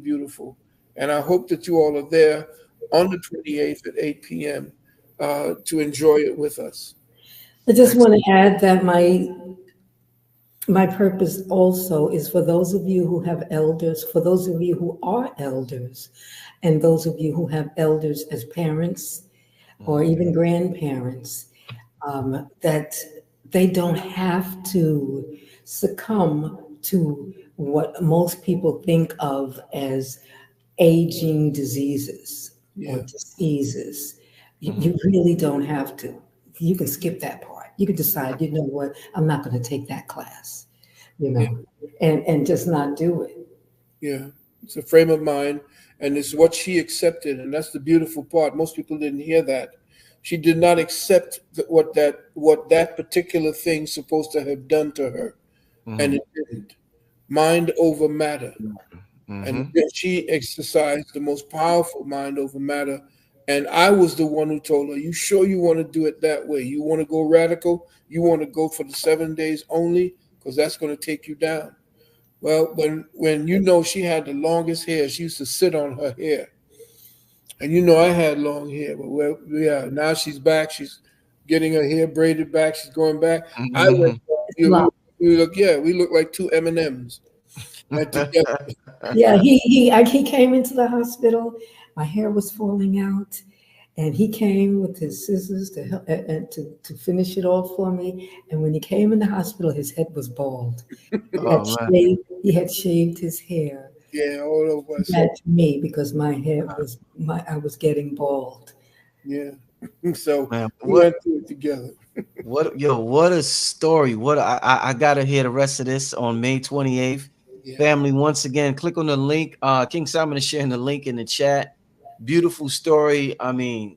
beautiful. And I hope that you all are there on the 28th at 8 p.m. To enjoy it with us. I just want Excellent. to add that my purpose also is for those of you who have elders, for those of you who are elders, and those of you who have elders as parents or Mhm. even grandparents, that they don't have to succumb to what most people think of as aging diseases or Yeah. diseases. You Mhm. really don't have to. You can skip that part. You can decide, you know what, I'm not going to take that class, you Yeah. know, and just not do it. Yeah. It's a frame of mind, and it's what she accepted, and that's the beautiful part. Most people didn't hear that. She did not accept what that particular thing's supposed to have done to her, and Mhm. it didn't. Mind over matter. And Mhm. she exercised the most powerful mind over matter. And I was the one who told her, "You sure you want to do it that way? You want to go radical? You want to go for the 7 days only? Because that's going to take you down." Well, when she had the longest hair, she used to sit on her hair, and I had long hair. But well, yeah, now she's back. She's getting her hair braided back. She's going back. I went. Mhm. We look like two M&Ms together. Yeah, he came into the hospital. My hair was falling out, and he came with his scissors to help and to finish it off for me. And when he came in the hospital, his head was bald. Oh man. He had shaved his hair Yeah, all of to us. match me because my hair was I was getting bald. Yeah. So Man, we went through it together. what a story. I gotta hear the rest of this on May 28th. Yeah. Family, once again, click on the link. King Simon is sharing the link in the chat. Beautiful story. I mean,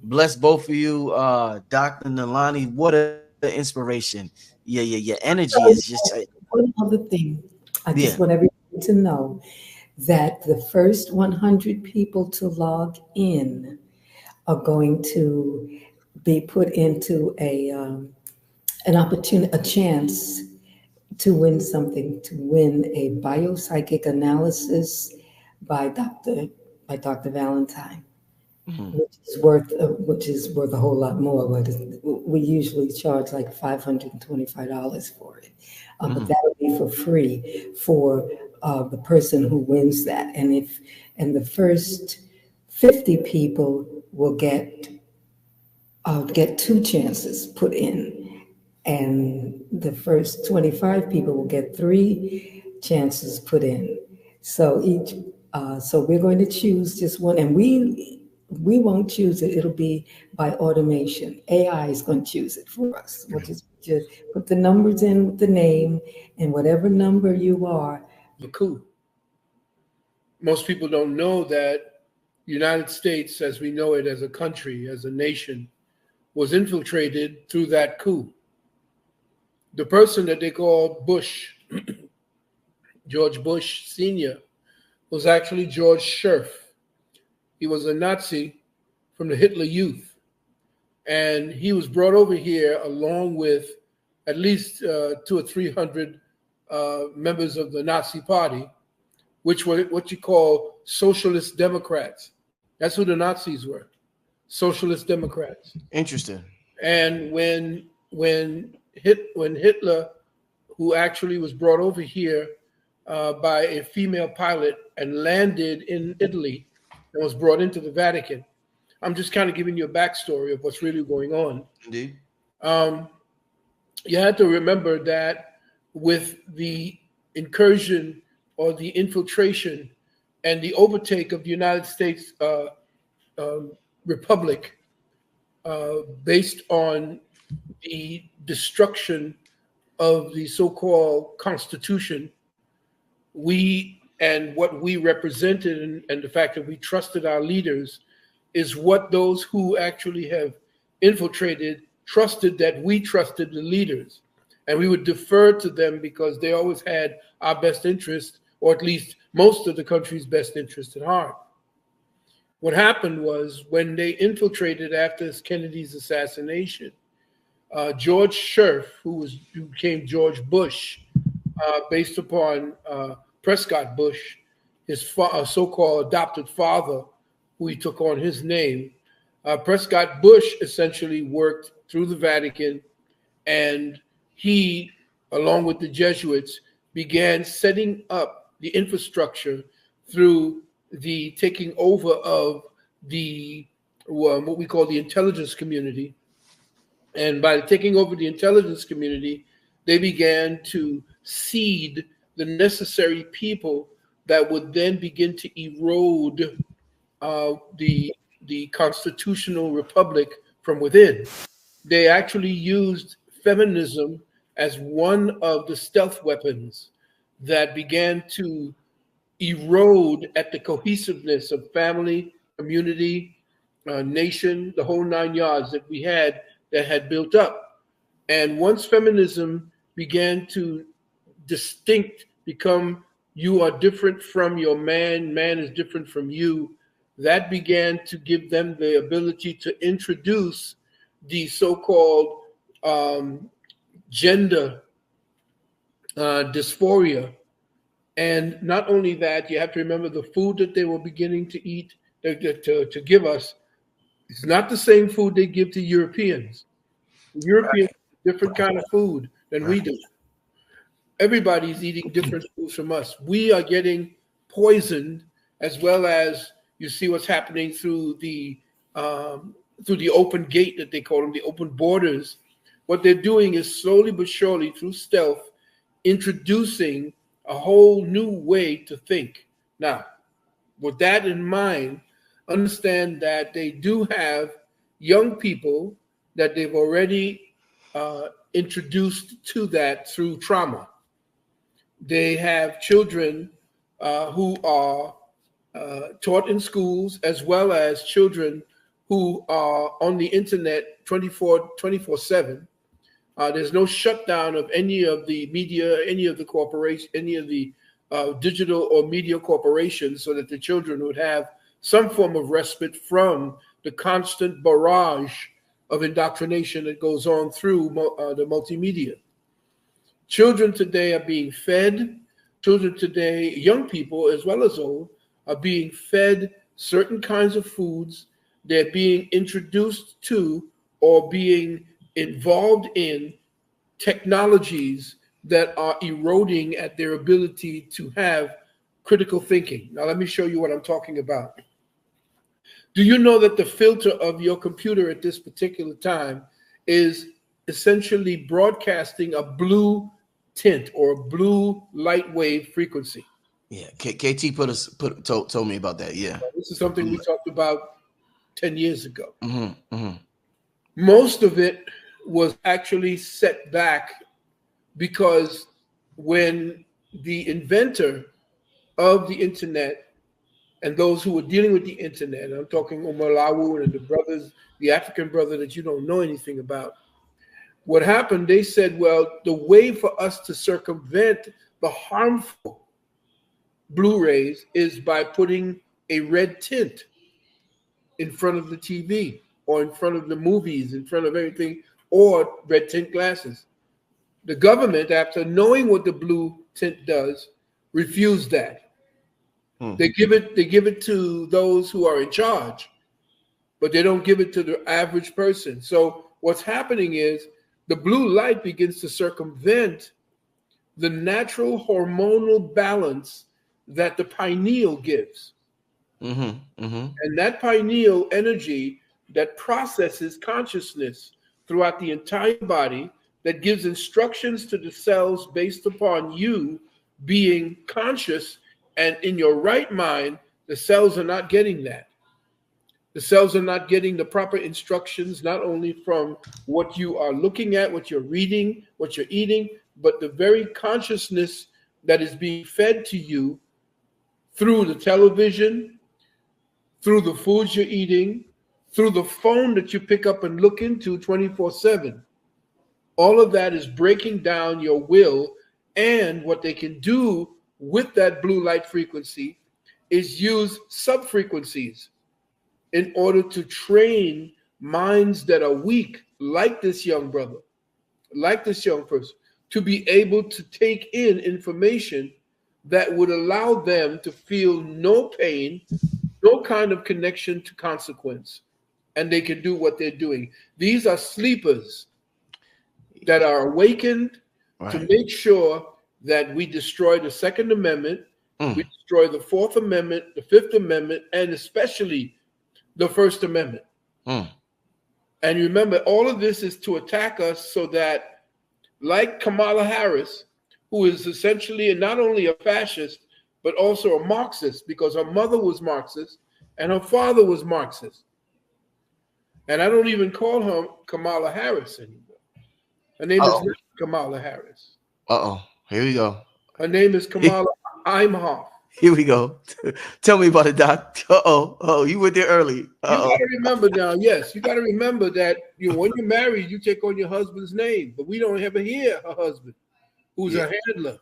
bless both of you, Dr. Nalani. What an inspiration. Yeah, your energy is So, just one other thing, I yeah. just want everybody to know that the first 100 people to log in are going to be put into an opportunity, a chance to win something, to win a biopsychic analysis by Dr. Valentine, Mhm. which is worth a whole lot more. But we usually charge like $525 for it, but Mhm. that'll be for free for the person who wins that. And the first 50 people will get two chances put in, and the first 25 people will get three chances put in. So we're going to choose just one, and we won't choose it. It'll be by automation. AI is going to choose it for us. We'll just put the numbers in with the name, and whatever number you are. The coup. Most people don't know that the United States, as we know it as a country, as a nation, was infiltrated through that coup. The person that they call Bush, George Bush Sr., was actually George Scherf. He was a Nazi from the Hitler Youth. And he was brought over here along with at least two or 300 members of the Nazi Party, which were what you call socialist Democrats. That's who the Nazis were, socialist Democrats. Interesting. And when Hitler, who actually was brought over here by a female pilot and landed in Italy and was brought into the Vatican. I'm just kind of giving you a backstory of what's really going on. Indeed. Um, you had to remember that with the incursion or the infiltration and the overtake of the United States um, Republic based on the destruction of the so-called Constitution, we and what we represented and the fact that we trusted our leaders is what those who actually have infiltrated trusted, that we trusted the leaders. And we would defer to them because they always had our best interest, or at least most of the country's best interest at heart. What happened was when they infiltrated after Kennedy's assassination, George Scherf, who became George Bush, based upon Prescott Bush, his so-called adopted father, who he took on his name. Prescott Bush essentially worked through the Vatican, and he, along with the Jesuits, began setting up the infrastructure through the taking over of the what we call the intelligence community. And by taking over the intelligence community, they began to seed the necessary people that would then begin to erode the constitutional republic from within. They actually used feminism as one of the stealth weapons that began to erode at the cohesiveness of family, community, nation, the whole 9 yards that we had that had built up. And once feminism began to become, you are different from your man, man is different from you, that began to give them the ability to introduce the so-called gender dysphoria. And not only that, you have to remember the food that they were beginning to eat, to give us, it's not the same food they give to Europeans. Europeans eat different kind of food than we do. Everybody's eating different foods from us. We are getting poisoned, as well as you see what's happening through the open gate that they call them, the open borders. What they're doing is slowly but surely, through stealth, introducing a whole new way to think. Now, with that in mind, understand that they do have young people that they've already introduced to that through trauma. They have children who are taught in schools, as well as children who are on the internet 24/7. There's no shutdown of any of the media, any of the corporation, any of the digital or media corporations, so that the children would have some form of respite from the constant barrage of indoctrination that goes on through the multimedia. Children today are being fed. Children today, young people as well as old, are being fed certain kinds of foods. They're being introduced to or being involved in technologies that are eroding at their ability to have critical thinking. Now, let me show you what I'm talking about. Do you know that the filter of your computer at this particular time is essentially broadcasting a blue tint or a blue light wave frequency? Yeah, KT told me about that. Yeah, this is something we talked about 10 years ago. Mm-hmm, mm-hmm. Most of it was actually set back because when the inventor of the internet and those who were dealing with the internet, I'm talking Omalawu and the brothers, the African brother that you don't know anything about, what happened, they said, well, the way for us to circumvent the harmful Blu-rays is by putting a red tint in front of the TV or in front of the movies, in front of everything, or red tint glasses. The government, after knowing what the blue tint does, refused that. They give it to those who are in charge, but they don't give it to the average person. So what's happening is the blue light begins to circumvent the natural hormonal balance that the pineal gives. Mm-hmm, mm-hmm. And that pineal energy that processes consciousness throughout the entire body, that gives instructions to the cells based upon you being conscious and in your right mind, the cells are not getting that. The cells are not getting the proper instructions, not only from what you are looking at, what you're reading, what you're eating, but the very consciousness that is being fed to you through the television, through the foods you're eating, through the phone that you pick up and look into 24/7. All of that is breaking down your will, and what they can do with that blue light frequency is use sub-frequencies in order to train minds that are weak, like this young brother, like this young person, to be able to take in information that would allow them to feel no pain, no kind of connection to consequence, and they can do what they're doing. These are sleepers that are awakened to make sure that we destroy the Second Amendment, we destroy the Fourth Amendment, the Fifth Amendment, and especially the First Amendment. And remember, all of this is to attack us so that, like Kamala Harris, who is essentially not only a fascist, but also a Marxist, because her mother was Marxist and her father was Marxist. And I don't even call her Kamala Harris anymore. Her name is not Kamala Harris. Here we go. Her name is Kamala Imhoff. Here we go. Tell me about it, Doc. You went there early. You got to remember now, yes, you got to remember that when you're married, you take on your husband's name, but we don't ever hear her husband, who's a handler.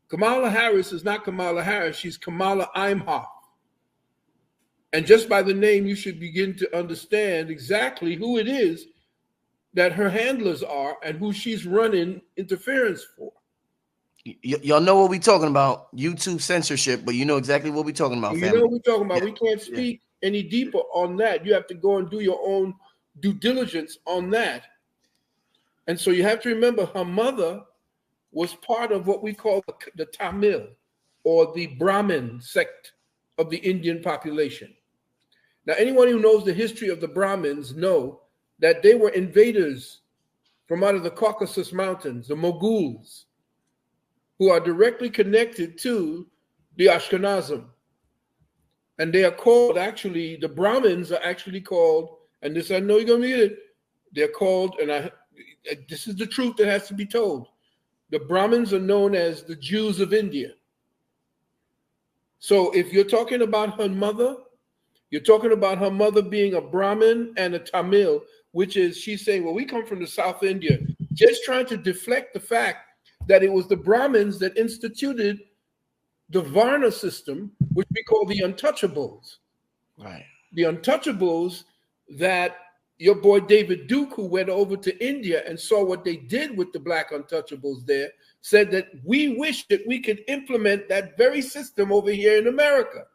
Kamala Harris is not Kamala Harris. She's Kamala Imhoff. And just by the name, you should begin to understand exactly who it is that her handlers are and who she's running interference for. Y'all know what we're talking about. YouTube censorship, but you know exactly what we're talking about. You know what we're talking about. We can't speak any deeper on that. You have to go and do your own due diligence on that. And so you have to remember her mother was part of what we call the Tamil, or the Brahmin sect of the Indian population. Now, anyone who knows the history of the Brahmins know that they were invaders from out of the Caucasus Mountains, the Moguls, who are directly connected to the Ashkenazim. And they are called, actually, the Brahmins are actually called, and this I know you're going to get it, they're called, and this is the truth that has to be told. The Brahmins are known as the Jews of India. So if you're talking about her mother, you're talking about her mother being a Brahmin and a Tamil, which is, she's saying, well, we come from the South India, just trying to deflect the fact that it was the Brahmins that instituted the Varna system, which we call the untouchables. Right. The untouchables that your boy David Duke, who went over to India and saw what they did with the black untouchables there, said that we wish that we could implement that very system over here in America.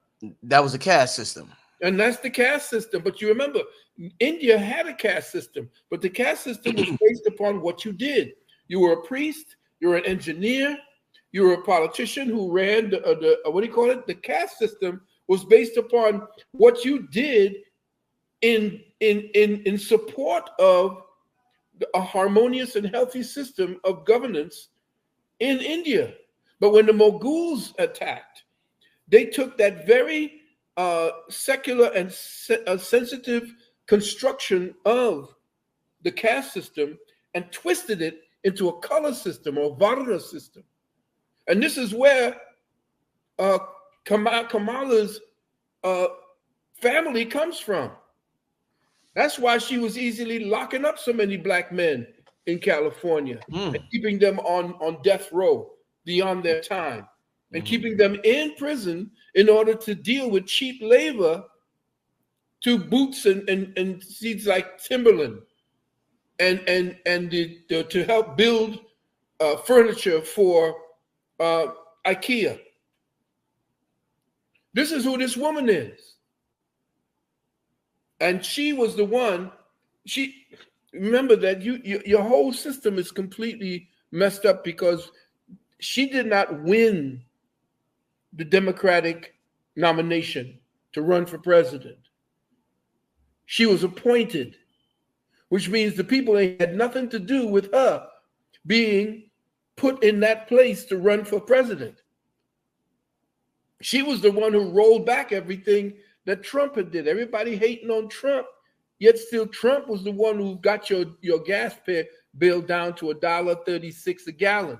That was a caste system. And that's the caste system. But you remember, India had a caste system, but the caste system was based upon what you did. You were a priest, you were an engineer, you were a politician who ran the caste system was based upon what you did in support of a harmonious and healthy system of governance in India. But when the Moguls attacked, they took that very secular and sensitive construction of the caste system and twisted it into a color system or Varna system. And this is where Kamala's family comes from. That's why she was easily locking up so many black men in California and keeping them on death row beyond their time and keeping them in prison in order to deal with cheap labor to boots and seeds like Timberland and to help build furniture for IKEA. This is who this woman is. And she was the one, remember that your whole system is completely messed up because she did not win the Democratic nomination to run for president. She was appointed, which means the people ain't had nothing to do with her being put in that place to run for president. She was the one who rolled back everything that Trump had did. Everybody hating on Trump, yet still Trump was the one who got your gas bill down to $1.36 a gallon.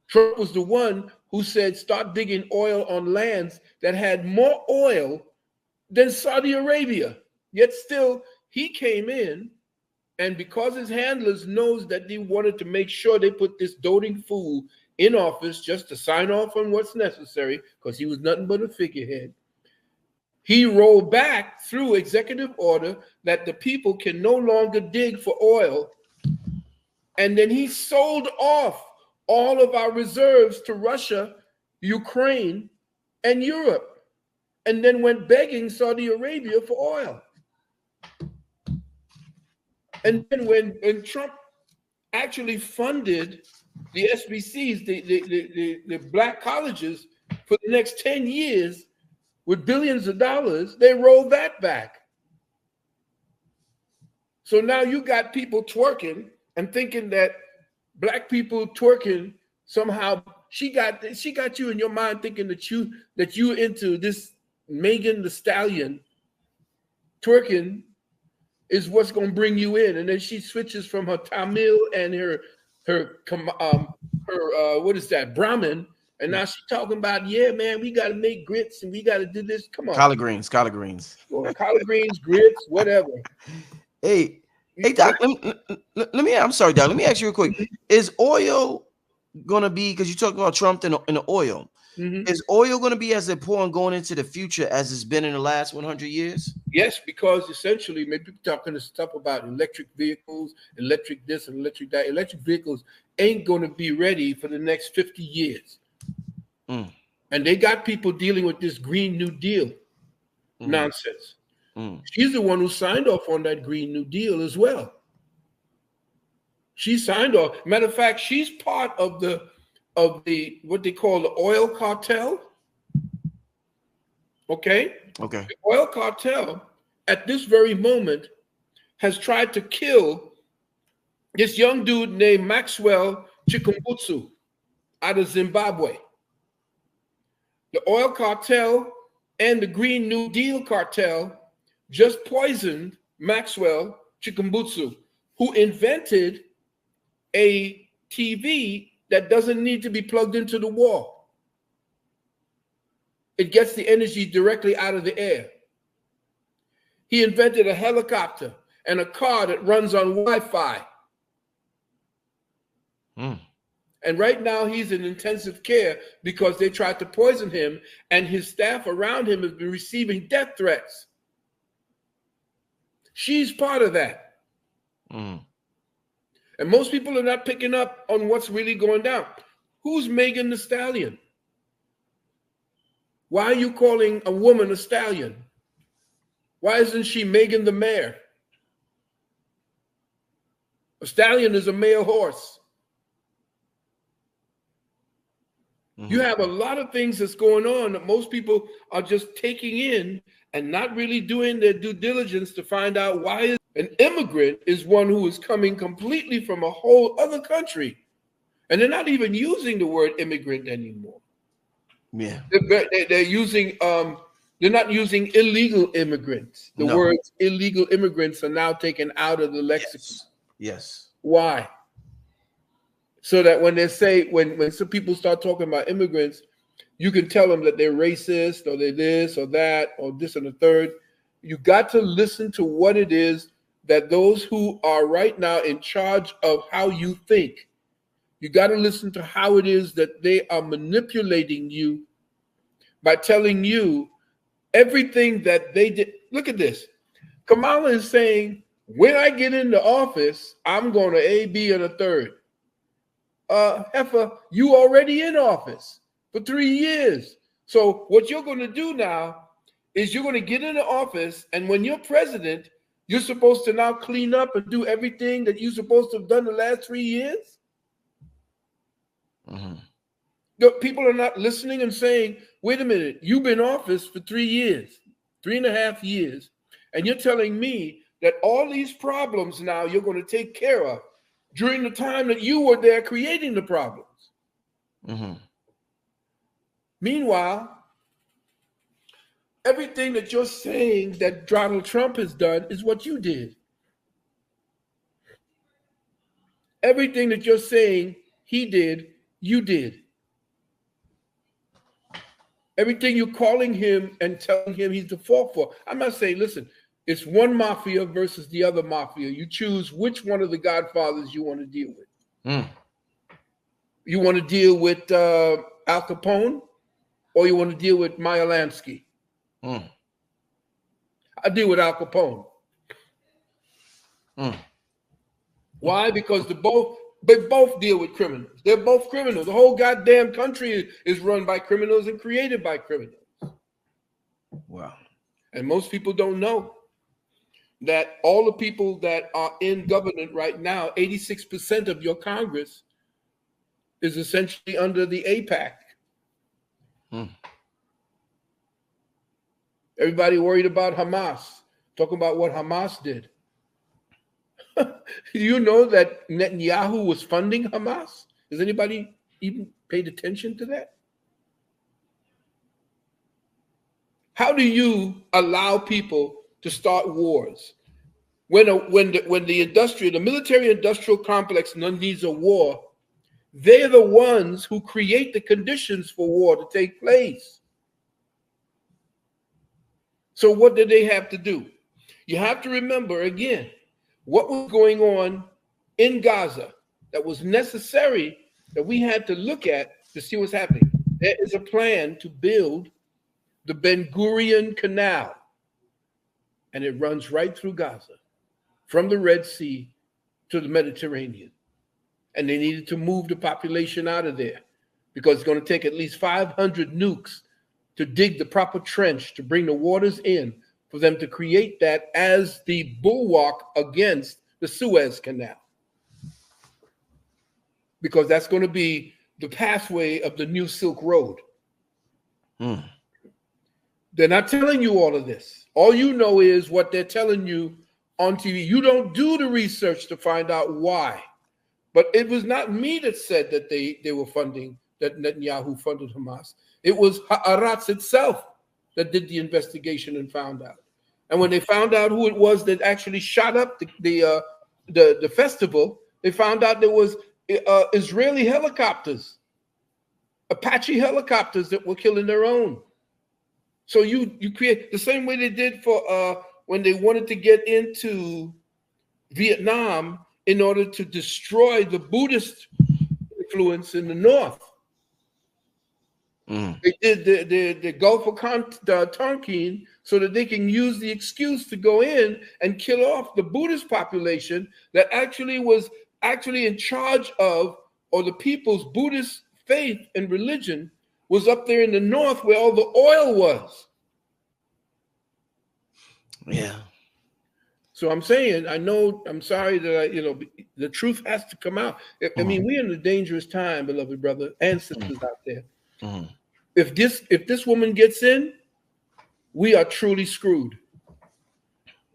Trump was the one who said, start digging oil on lands that had more oil than Saudi Arabia. Yet still, he came in, and because his handlers knows that they wanted to make sure they put this doting fool in office just to sign off on what's necessary, because he was nothing but a figurehead, he rolled back through executive order that the people can no longer dig for oil. And then he sold off all of our reserves to Russia, Ukraine, and Europe, and then went begging Saudi Arabia for oil. And then when Trump actually funded the SBCs, the black colleges, for the next 10 years with billions of dollars, they rolled that back. So now you got people twerking and thinking that black people twerking somehow, she got you in your mind thinking that you into this Megan Thee Stallion twerking is what's going to bring you in. And then she switches from her Tamil and her what is that, Brahmin, and now she's talking about, yeah, man, we got to make grits and we got to do this. Come on, collard greens, collard greens, or collard greens, grits, whatever. Hey, Doc, let me. I'm sorry, Doc. Let me ask you real quick. Is oil gonna be, because you talked about Trump and the oil? Is oil gonna be as important going into the future as it's been in the last 100 years? Yes, because essentially, maybe people talking this stuff about electric vehicles, electric this and electric that. Electric vehicles ain't going to be ready for the next 50 years. And they got people dealing with this Green New Deal nonsense. She's the one who signed off on that Green New Deal as well. She signed off. Matter of fact, she's part of the what they call the oil cartel. Okay. The oil cartel at this very moment has tried to kill this young dude named Maxwell Chikumbutsu out of Zimbabwe. The oil cartel and the Green New Deal cartel just poisoned Maxwell Chikumbutsu, who invented a TV that doesn't need to be plugged into the wall. It gets the energy directly out of the air. He invented a helicopter and a car that runs on Wi-Fi. And right now he's in intensive care because they tried to poison him, and his staff around him has been receiving death threats. She's part of that. And most people are not picking up on what's really going down. Who's Megan Thee Stallion? Why are you calling a woman a stallion? Why isn't she Megan the Mare? A stallion is a male horse. You have a lot of things that's going on that most people are just taking in and not really doing their due diligence to find out why. An immigrant is one who is coming completely from a whole other country. And they're not even using the word immigrant anymore. Yeah. They're using, they're not using illegal immigrants. The words illegal immigrants are now taken out of the lexicon. Yes. Why? So that when they say, when some people start talking about immigrants, you can tell them that they're racist or they're this or that or this and the third. You got to listen to what it is that those who are right now in charge of how you think, you got to listen to how it is that they are manipulating you by telling you everything that they did. Look at this. Kamala is saying, when I get into office, I'm going to A, B, and a third. Heifer, you already in office for 3 years. So what you're going to do now is you're going to get into office, and when you're president, you're supposed to now clean up and do everything that you're supposed to have done the last 3 years. People are not listening and saying, wait a minute, you've been in office for 3 years, 3.5 years, and you're telling me that all these problems now you're going to take care of during the time that you were there creating the problems. Meanwhile, everything that you're saying that Donald Trump has done is what you did. Everything that you're saying he did, you did. Everything you're calling him and telling him he's the fault for. I'm not saying, listen, it's one mafia versus the other mafia. You choose which one of the godfathers you want to deal with. You want to deal with Al Capone, or you want to deal with Meyer Lansky? I deal with Al Capone. Why? Because They both deal with criminals. They're both criminals. The whole goddamn country is run by criminals and created by criminals. Wow. And most people don't know that all the people that are in government right now, 86% of your Congress is essentially under the APAC. Everybody worried about Hamas, talking about what Hamas did. Do you know that Netanyahu was funding Hamas? Has anybody even paid attention to that? How do you allow people to start wars when the military industrial complex needs a war? They're the ones who create the conditions for war to take place. So what did they have to do? You have to remember again what was going on in Gaza that was necessary, that we had to look at to see what's happening. There is a plan to build the Ben Gurion Canal, and it runs right through Gaza from the Red Sea to the Mediterranean. And they needed to move the population out of there because it's going to take at least 500 nukes to dig the proper trench to bring the waters in for them to create that as the bulwark against the Suez Canal. Because that's going to be the pathway of the new Silk Road. They're not telling you all of this. All you know is what they're telling you on TV. You don't do the research to find out why. But it was not me that said that they were funding, that Netanyahu funded Hamas. It was Haaretz itself that did the investigation and found out. And when they found out who it was that actually shot up the festival, they found out there was Israeli helicopters, Apache helicopters that were killing their own. So you create the same way they did for when they wanted to get into Vietnam in order to destroy the Buddhist influence in the north. They did the Gulf of Tonkin so that they can use the excuse to go in and kill off the Buddhist population that actually was in charge of, or the people's Buddhist faith and religion was up there in the north where all the oil was. Yeah. So I'm saying, I'm sorry that the truth has to come out. I mean, we're in a dangerous time, beloved brother and sisters out there. If this woman gets in, we are truly screwed.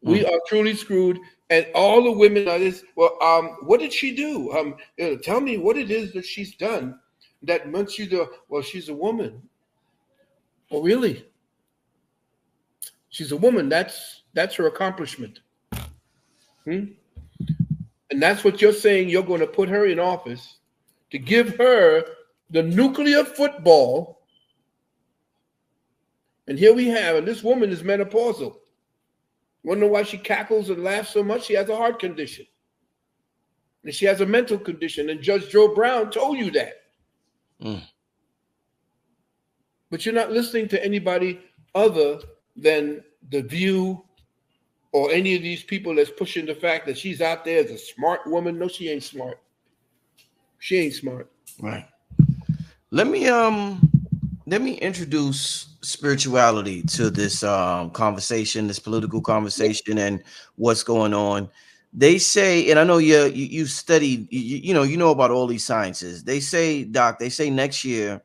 We are truly screwed. And all the women are this. Well, what did she do? Tell me what it is that she's done that makes you the. Well, she's a woman. Oh, really? She's a woman. That's her accomplishment. And that's what you're saying. You're going to put her in office to give her the nuclear football. And here we have, and this woman is menopausal. You want to know why she cackles and laughs so much? She has a heart condition. And she has a mental condition. And Judge Joe Brown told you that. But you're not listening to anybody other than The View or any of these people that's pushing the fact that she's out there as a smart woman. No, she ain't smart. She ain't smart. Right. Let me introduce spirituality to this conversation, this political conversation, and what's going on. They say, and I know you studied, you know about all these sciences. They say, Doc, next year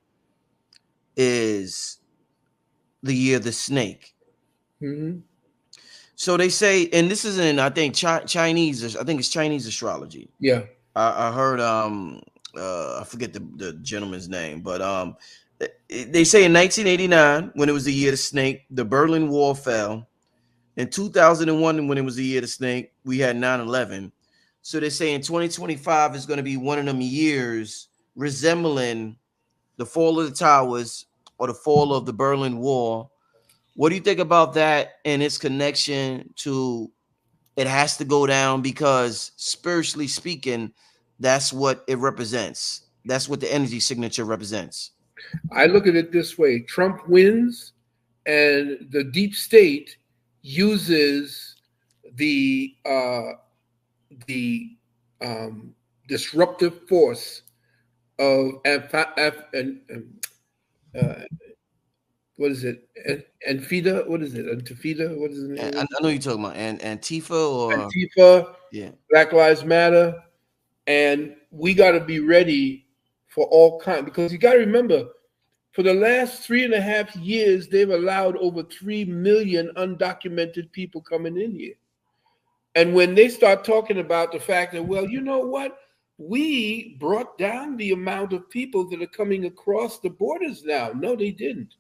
is the year of the snake. So they say, and this is in, I think, Chinese. I think it's Chinese astrology. Yeah. I heard I forget the gentleman's name, but they say in 1989, when it was the year of the snake, the Berlin Wall fell. In 2001, when it was the year of the snake, we had 9/11. So they say in 2025 is going to be one of them years resembling the fall of the towers or the fall of the Berlin Wall. What do you think about that and its connection to it has to go down because spiritually speaking, that's what it represents. That's what the energy signature represents. I look at it this way. Trump wins and the deep state uses the disruptive force of what is it? Anfida? What is it? Antifida? What is it? I know you're talking about Antifa or Antifa, yeah. Black Lives Matter, and we got to be ready for all kinds, because you got to remember, for the last 3.5 years, they've allowed over 3 million undocumented people coming in here. And when they start talking about the fact that, well, you know what? We brought down the amount of people that are coming across the borders now. No, they didn't.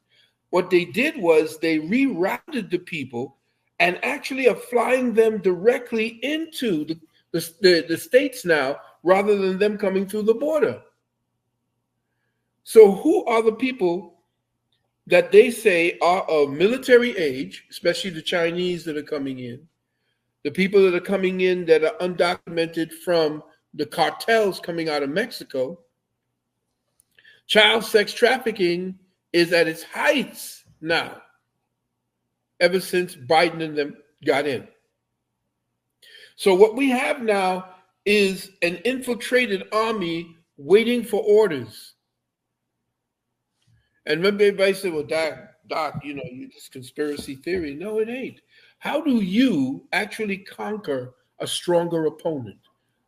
What they did was they rerouted the people and actually are flying them directly into the states now, rather than them coming through the border. So who are the people that they say are of military age, especially the Chinese that are coming in, the people that are coming in that are undocumented from the cartels coming out of Mexico? Child sex trafficking is at its heights now, ever since Biden and them got in. So what we have now is an infiltrated army waiting for orders. And remember, everybody said, well, Doc, you know, this conspiracy theory. No, it ain't. How do you actually conquer a stronger opponent?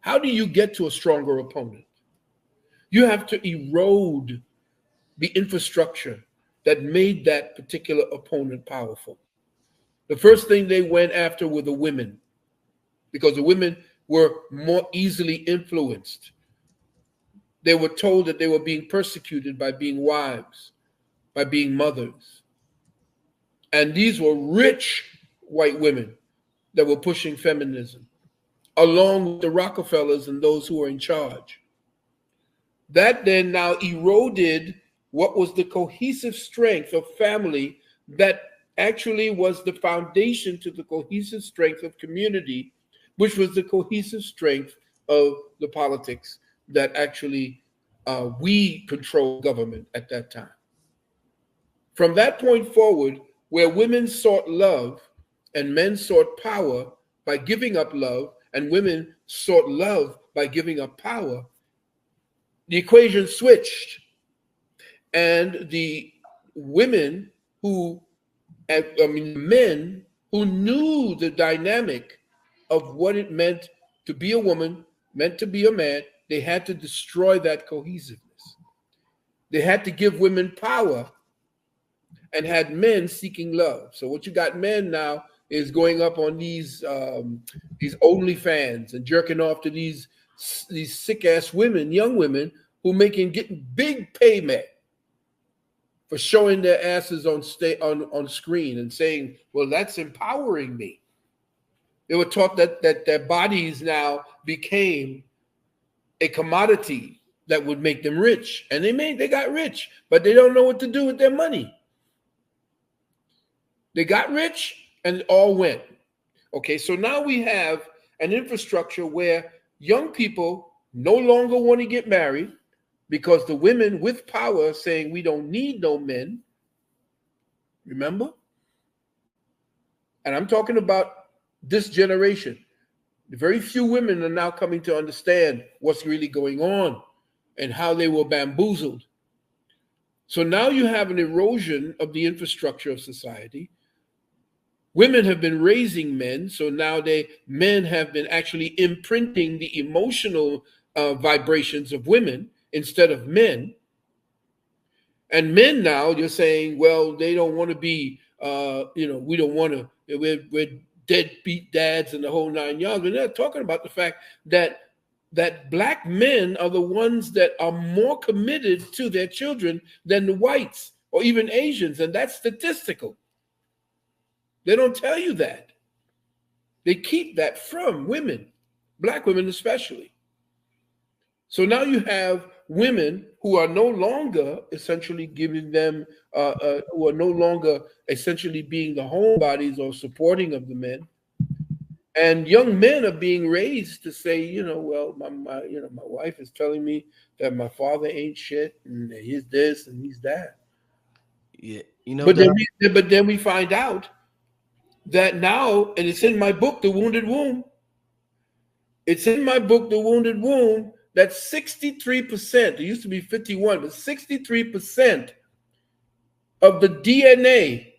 How do you get to a stronger opponent? You have to erode the infrastructure that made that particular opponent powerful. The first thing they went after were the women, because the women were more easily influenced. They were told that they were being persecuted by being wives, by being mothers. And these were rich white women that were pushing feminism, along with the Rockefellers and those who were in charge. That then now eroded what was the cohesive strength of family, that actually was the foundation to the cohesive strength of community, which was the cohesive strength of the politics that actually we controlled government at that time. From that point forward, where women sought love and men sought power by giving up love, and women sought love by giving up power, the equation switched. And the women who, men who knew the dynamic of what it meant to be a woman, meant to be a man, they had to destroy that cohesiveness. They had to give women power and had men seeking love. So what you got men now is going up on these OnlyFans and jerking off to these sick ass women, young women who getting big payment for showing their asses on screen and saying, well, that's empowering me. They were taught that their bodies now became a commodity that would make them rich. And they got rich, but they don't know what to do with their money. They got rich and it all went. Okay, so now we have an infrastructure where young people no longer want to get married, because the women with power are saying we don't need no men. Remember? And I'm talking about this generation. Very few women are now coming to understand what's really going on and how they were bamboozled. So now you have an erosion of the infrastructure of society. Women have been raising men, so now men have been actually imprinting the emotional vibrations of women instead of men. And men now, you're saying, well, they don't want to be, we don't want to, we're deadbeat dads and the whole 9 yards. We're not talking about the fact that black men are the ones that are more committed to their children than the whites or even Asians, and that's statistical. They don't tell you that. They keep that from women, black women especially. So now you have women who are no longer essentially giving them, who are no longer essentially being the homebodies or supporting of the men. And young men are being raised to say, well, my wife is telling me that my father ain't shit and he's this and he's that. Yeah, but then we find out that now, and it's in my book, The Wounded Womb. It's in my book, The Wounded Womb, that 63%, it used to be 51, but 63% of the DNA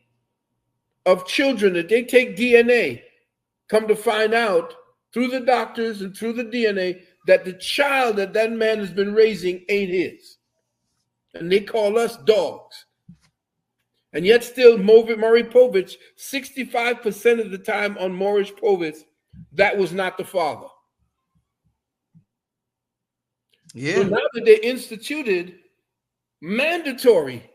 of children that they take DNA, come to find out through the doctors and through the DNA that the child that that man has been raising ain't his. And they call us dogs. And yet still Maury Povich, 65% of the time on Maury Povich, that was not the father. Yeah. So now that they instituted mandatory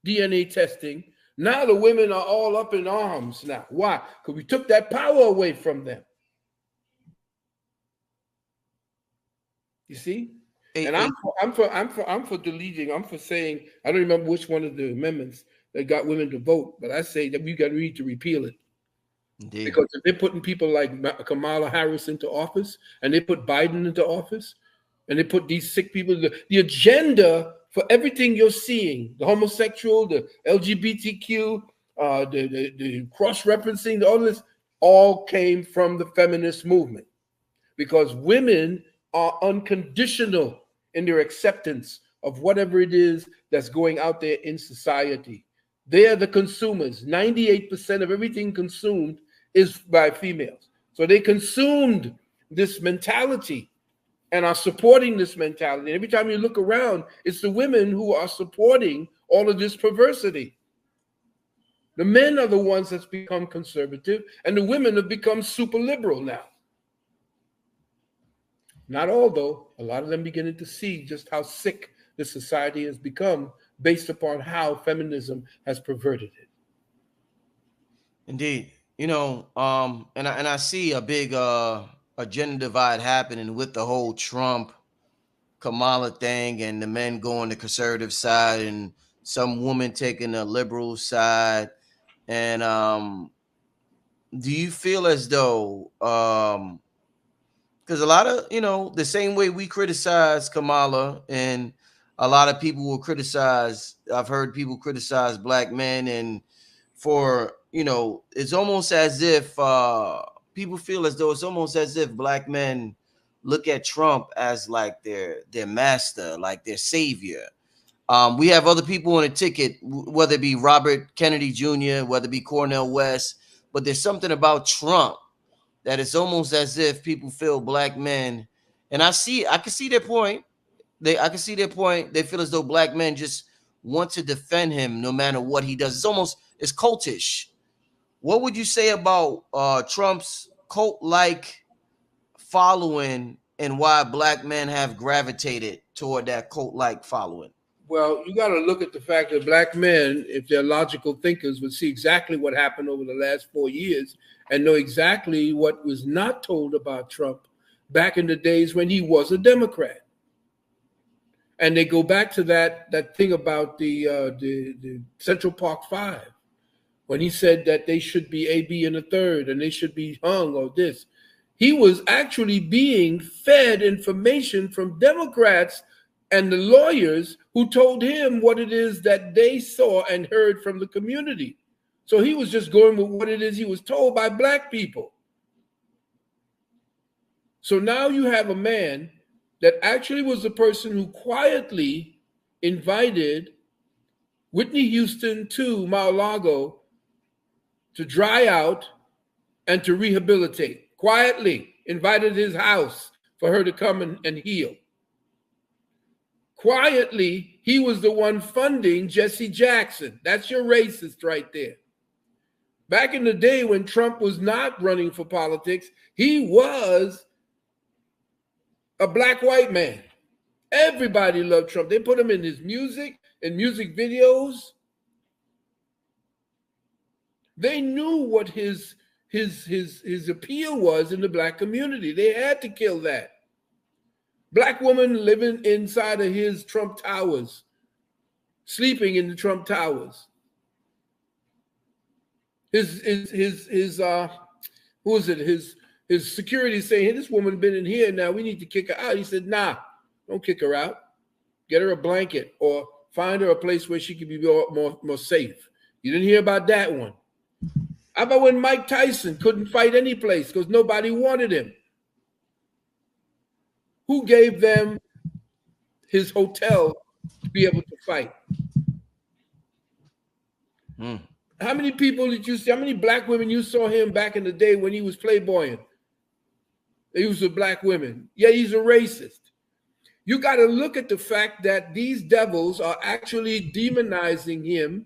DNA testing, now the women are all up in arms now. Why? Because we took that power away from them. You see? And I'm for deleting. I'm for saying, I don't remember which one of the amendments that got women to vote, but I say that we need to repeal it. Indeed. Because if they're putting people like Kamala Harris into office, and they put Biden into office, and they put these sick people, the agenda for everything you're seeing, the homosexual, the LGBTQ, the cross-referencing, all this, all came from the feminist movement. Because women are unconditional in their acceptance of whatever it is that's going out there in society. They are the consumers. 98% of everything consumed is by females. So they consumed this mentality and are supporting this mentality. And every time you look around, it's the women who are supporting all of this perversity. The men are the ones that's become conservative, and the women have become super liberal now. Not all, though. A lot of them beginning to see just how sick the society has become based upon how feminism has perverted it. Indeed. You know, and I see a big agenda divide happening with the whole Trump Kamala thing, and the men going the conservative side and some women taking the liberal side. And do you feel as though because a lot of, you know, the same way we criticize Kamala, and a lot of people will criticize, I've heard people criticize black men, and for, you know, it's almost as if people feel as though it's almost as if black men look at Trump as like their master, like their savior. We have other people on the ticket, whether it be Robert Kennedy Jr., whether it be Cornel West, but there's something about Trump that it's almost as if people feel black men, and I can see their point. I can see their point. They feel as though black men just want to defend him no matter what he does. It's cultish. What would you say about Trump's cult-like following, and why black men have gravitated toward that cult-like following? Well, you got to look at the fact that black men, if they're logical thinkers, would see exactly what happened over the last 4 years and know exactly what was not told about Trump back in the days when he was a Democrat. And they go back to that thing about the Central Park Five, when he said that they should be A, B, and a third, and they should be hung or this. He was actually being fed information from Democrats and the lawyers who told him what it is that they saw and heard from the community. So he was just going with what it is he was told by black people. So now you have a man that actually was the person who quietly invited Whitney Houston to Mar-a-Lago to dry out and to rehabilitate. Quietly invited his house for her to come and heal. Quietly, he was the one funding Jesse Jackson. That's your racist right there. Back in the day when Trump was not running for politics, he was a black-white man. Everybody loved Trump. They put him in his music, in music videos. They knew what his appeal was in the black community. They had to kill that. Black woman living inside of his Trump Towers, sleeping in the Trump Towers. His security saying, hey, this woman been in here now, we need to kick her out. He said, nah, don't kick her out. Get her a blanket or find her a place where she can be more safe. You didn't hear about that one. How about when Mike Tyson couldn't fight any place because nobody wanted him? Who gave them his hotel to be able to fight? How many people did you see? How many black women you saw him back in the day when he was playboying? He was with black women. Yeah, he's a racist. You got to look at the fact that these devils are actually demonizing him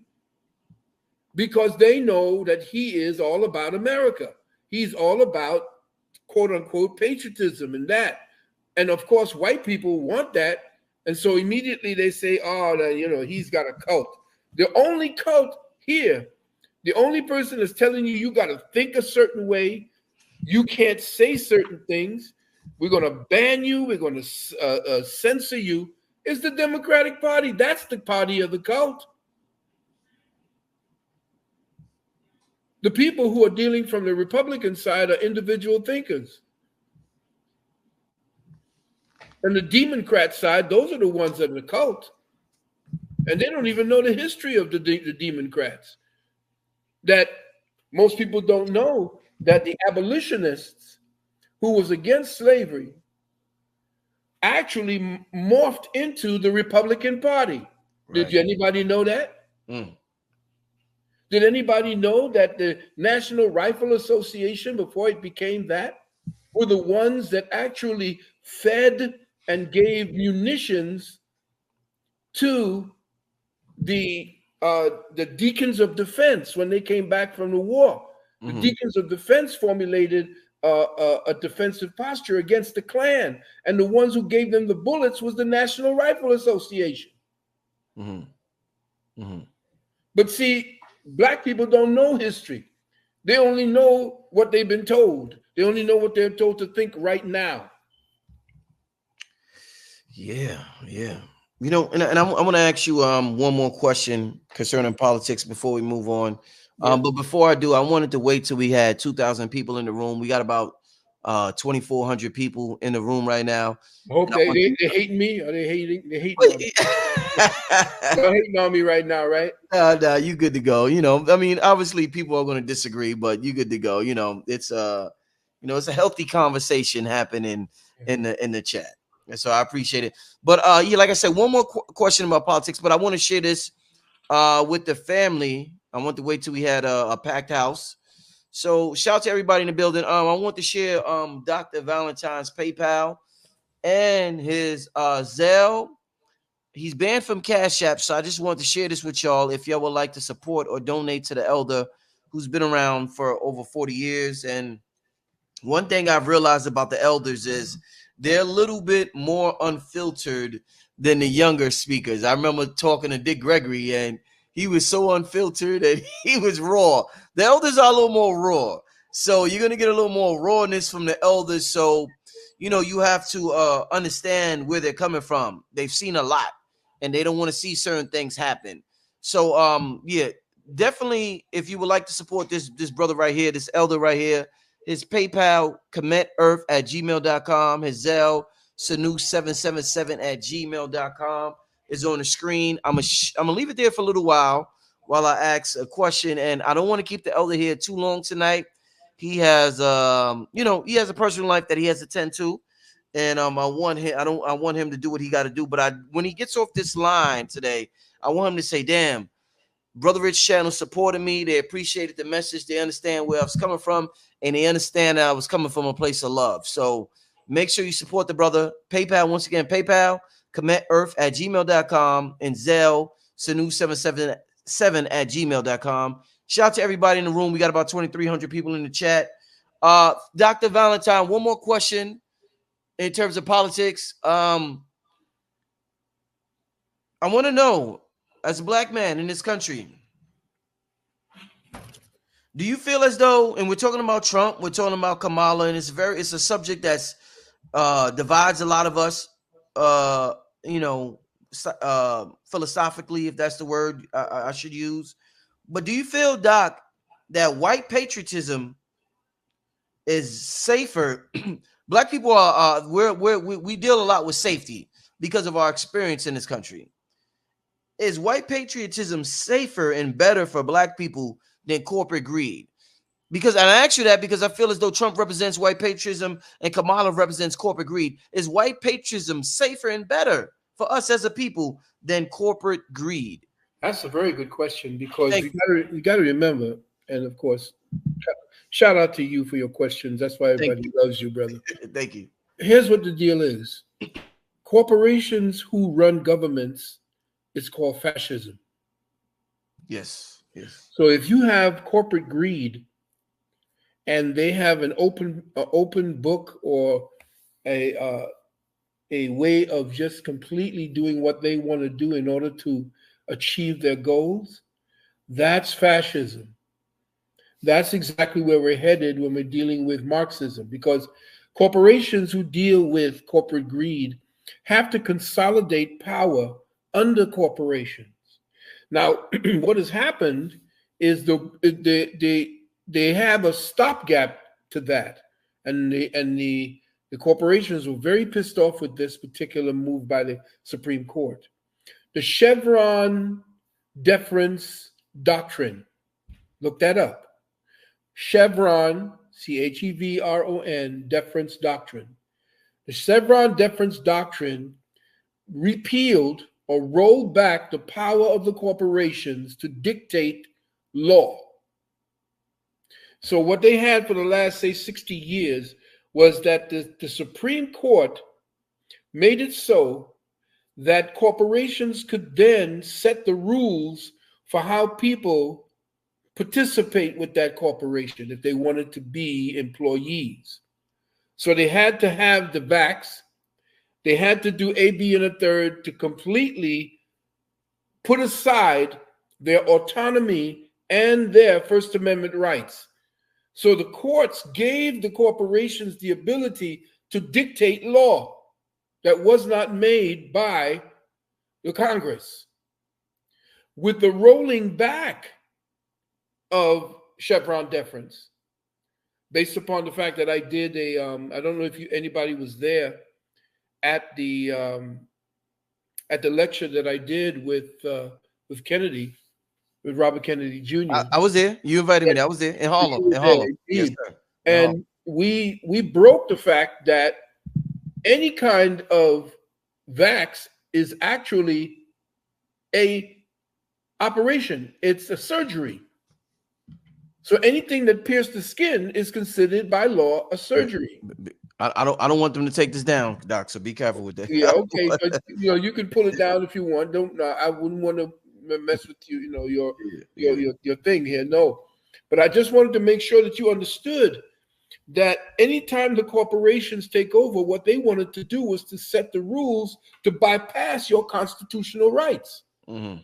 because they know that he is all about America. He's all about, quote unquote, patriotism and that. And of course, white people want that. And so immediately they say, oh, he's got a cult. The only cult here, the only person that's telling you got to think a certain way, you can't say certain things, we're going to ban you, we're going to censor you, is the Democratic Party. That's the party of the cult. The people who are dealing from the Republican side are individual thinkers. And the Democrat side, those are the ones that are the cult. And they don't even know the history of the Democrats. That most people don't know that the abolitionists who was against slavery actually morphed into the Republican Party. Right. Did anybody know that? Did anybody know that the National Rifle Association, before it became that, were the ones that actually fed and gave munitions to the Deacons of Defense when they came back from the war? The Deacons of Defense formulated a defensive posture against the Klan, and the ones who gave them the bullets was the National Rifle Association. But see, black people don't know history. They only know what they've been told. They only know what they're told to think right now. Yeah. And I want to ask you one more question concerning politics before we move on. But before I do, I wanted to wait till we had 2,000 people in the room. We got about 2,400 people in the room right now. I hope they hating me. Are they hating? They hating on me. They're hating on me right now, right? No, you good to go. I mean, obviously people are going to disagree, but you good to go. It's it's a healthy conversation happening in the chat. And so I appreciate it. But like I said, one more question about politics, but I want to share this with the family. I want to wait till we had a packed house. So shout out to everybody in the building. I want to share Dr. Valentine's PayPal and his Zelle. He's banned from CASHAPP, so I just wanted to share this with y'all. If y'all would like to support or donate to the elder who's been around for over 40 years. And one thing I've realized about the elders is they're a little bit more unfiltered than the younger speakers. I remember talking to Dick Gregory, and he was so unfiltered and he was raw. The elders are a little more raw. So you're going to get a little more rawness from the elders. So, you have to understand where they're coming from. They've seen a lot and they don't want to see certain things happen. So, definitely if you would like to support this brother right here, this elder right here, his PayPal, cometearth@gmail.com, his Zelle, sanu777@gmail.com. is on the screen. I'm gonna leave it there for a little while I ask a question, and I don't want to keep the elder here too long tonight. He has he has a personal life that he has to tend to, and I want him to do what he got to do. But when he gets off this line today, I want him to say, "Damn, Brother Rich channel supported me. They appreciated the message. They understand where I was coming from, and they understand that I was coming from a place of love." So make sure you support the brother. PayPal, once again, PayPal, cometearth@gmail.com, and Zelle, sanu777@gmail.com. Shout out to everybody in the room. We got about 2,300 people in the chat. Dr. Valentine, one more question in terms of politics. I want to know, as a black man in this country, do you feel as though, and we're talking about Trump, we're talking about Kamala, and it's a subject that's divides a lot of us, philosophically, if that's the word I should use. But do you feel, Doc, that white patriotism is safer? Black people we deal a lot with safety because of our experience in this country. Is white patriotism safer and better for black people than corporate greed? Because and I ask you that because I feel as though Trump represents white patriotism and Kamala represents corporate greed. Is white patriotism safer and better for us as a people than corporate greed? That's a very good question, because Thank you got to remember, and of course, shout out to you for your questions. That's why Thank everybody loves you, brother. Thank you. Here's what the deal is: corporations who run governments, it's called fascism. Yes. Yes. So if you have corporate greed, and they have an open book, or a way of just completely doing what they want to do in order to achieve their goals, that's fascism. That's exactly where we're headed when we're dealing with Marxism, because corporations who deal with corporate greed have to consolidate power under corporations. Now, what has happened is they have a stopgap to that, and the corporations were very pissed off with this particular move by the Supreme Court. The Chevron deference doctrine. Look that up. Chevron, Chevron, deference doctrine. The Chevron deference doctrine repealed or rolled back the power of the corporations to dictate law. So what they had for the last, say, 60 years was that the Supreme Court made it so that corporations could then set the rules for how people participate with that corporation if they wanted to be employees. So they had to have the vax, they had to do A, B, and a third to completely put aside their autonomy and their First Amendment rights. So the courts gave the corporations the ability to dictate law that was not made by the Congress. With the rolling back of Chevron deference, based upon the fact that I did I don't know if anybody was there at the lecture that I did with Kennedy, with Robert Kennedy Jr. I was there. You invited me. I was there in Harlem. In Harlem. Yes, sir. And we broke the fact that any kind of vax is actually a operation. It's a surgery. So anything that pierced the skin is considered by law a surgery. I don't want them to take this down, Doc. So be careful with that. Yeah, okay. But, you can pull it down if you want. Don't. I wouldn't want to mess with you. Your thing here. No, but I just wanted to make sure that you understood that anytime the corporations take over, what they wanted to do was to set the rules to bypass your constitutional rights. Mm-hmm.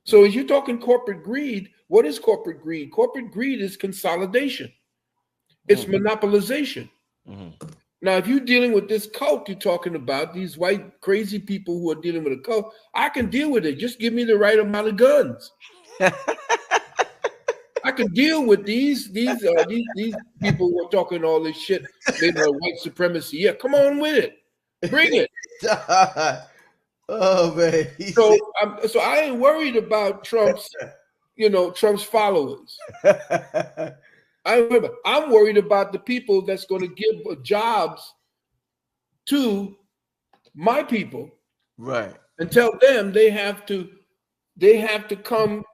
So as you're talking corporate greed, what is corporate greed? Corporate greed is consolidation. It's monopolization. Mm-hmm. Now, if you're dealing with this cult you're talking about, these white crazy people who are dealing with a cult, I can deal with it. Just give me the right amount of guns. I can deal with these people who are talking all this shit. They know white supremacy. Yeah, come on with it. Bring it. Oh man. So I ain't worried about Trump's followers. I'm worried about the people that's going to give jobs to my people, right? And tell them they have to come